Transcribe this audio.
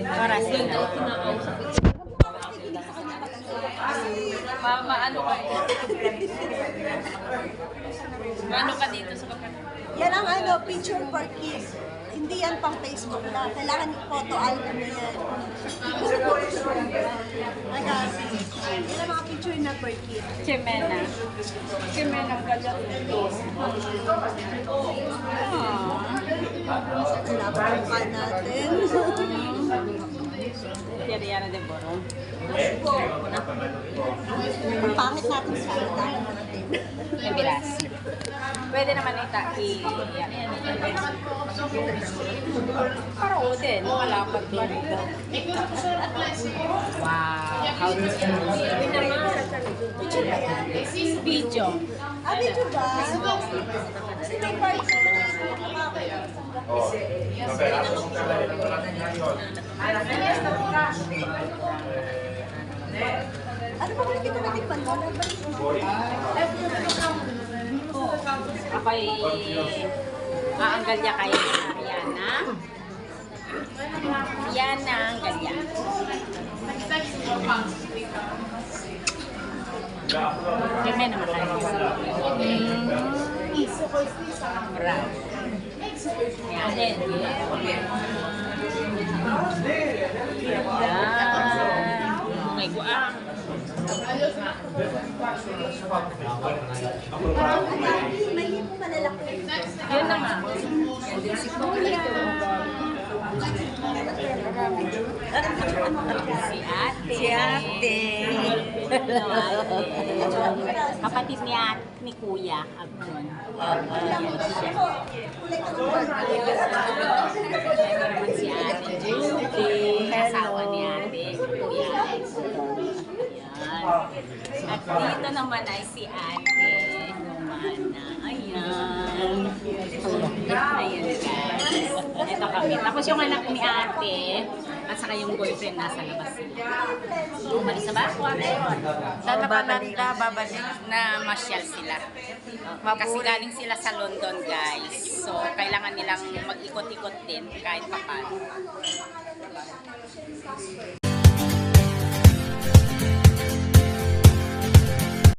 Para sila. Maano ka Maano ka dito sa kapatid? Yan ang picture for kids. Hindi yan pang Facebook lang. Kailangan photo album na yan. Yan ang mga picture na for kids. Chimena. Chimena galat ito. Labakan natin. Yari-yari de Boro. Ang pangit natin sa atin. Yung bilas. Pwede naman para o din, malapad pa rin. Wow, how this video. Video ba? Sino part sa ano ba kung kita natin panood? Ako'y aanggal niya kay Ariana. Ariana, anggal niya. Kami naman tayo. Bravo. Yan din. May guang. May hipo malalaki. Yun na nga. Si ate. Si ate. Kapatid ni kuya. Abdon. Si ate Judy. Asawa ni ate. Kuya. At dito naman ay si ate Lumana. Ayan. Ayan guys. Ito kami. Tapos yung anak ni ate at saka yung boyfriend nasa labas sila. Umalis na ba? Babalik na masyal sila. Kasi galing sila sa London guys. So kailangan nilang mag-ikot-ikot din kahit paano.